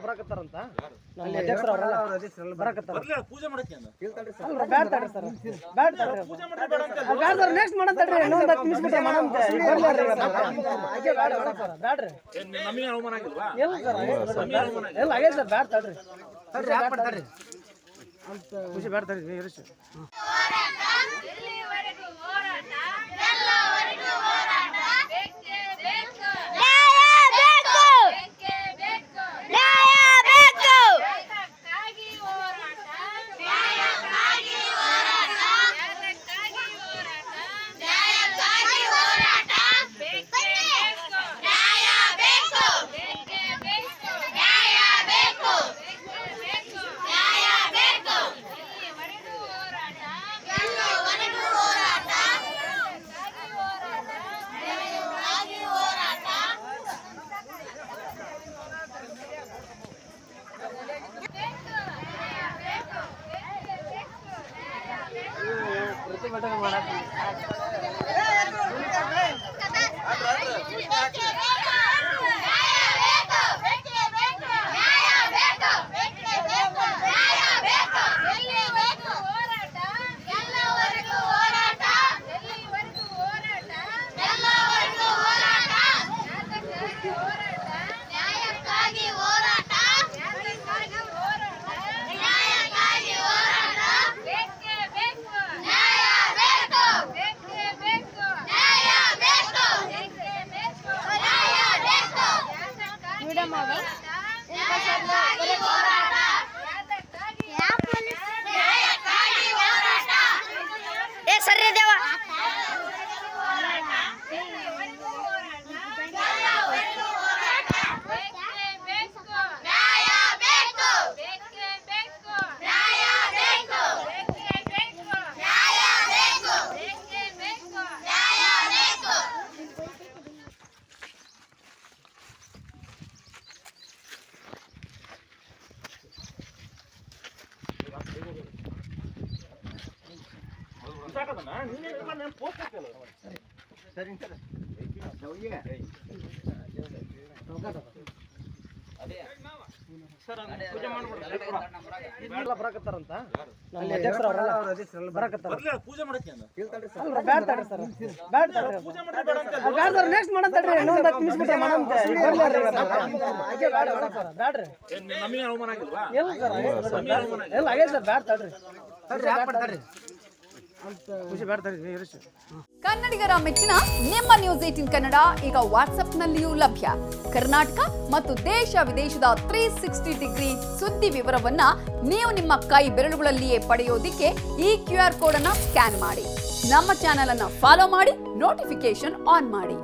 ಬರಕತ್ತಾರಂತ next ಮಾಡಂತಡ್ರಿ ಇನ್ನೊಂದು 10 ನಿಮಿಷ ಬಿಟ್ರೆ ಮಾಡಂತೆ ಎಲ್ಲ ಆಗೈತೆ ಸರ್ ಬ್ಯಾಡ್ ತಡ್ರಿ ಖುಷಿ ಬ್ಯಾಡ್ ತಡ್ರಿ ಬರಕತ್ತಾರಂತ ನೆಕ್ಸ್ಟ್ ಮಾಡಂತಡ್ರಿ ಇನ್ನೊಂದು 10 ನಿಮಿಷ ಬಿಟ್ರೆ ಮಾಡಂತೆ ಎಲ್ಲ ಆಗೈತೆ ಸರ್ ಬ್ಯಾಡ್ ತಡ್ರಿ ಕನ್ನಡಿಗರ ಮೆಚ್ಚಿನ ನಿಮ್ಮ ನ್ಯೂಸ್ 18 ಕನ್ನಡ ಈಗ ವಾಟ್ಸ್ಆಪ್ನಲ್ಲಿಯೂ ಲಭ್ಯ. ಕರ್ನಾಟಕ ಮತ್ತು ದೇಶ ವಿದೇಶದ 360 ಡಿಗ್ರಿ ಸುದ್ದಿ ವಿವರವನ್ನ ನೀವು ನಿಮ್ಮ ಕೈ ಬೆರಳುಗಳಲ್ಲಿಯೇ ಪಡೆಯೋದಿಕ್ಕೆ ಈ QR ಕೋಡ್ ಅನ್ನು ಸ್ಕ್ಯಾನ್ ಮಾಡಿ. ನಮ್ಮ ಚಾನೆಲ್ ಅನ್ನು ಫಾಲೋ ಮಾಡಿ, ನೋಟಿಫಿಕೇಶನ್ ಆನ್ ಮಾಡಿ.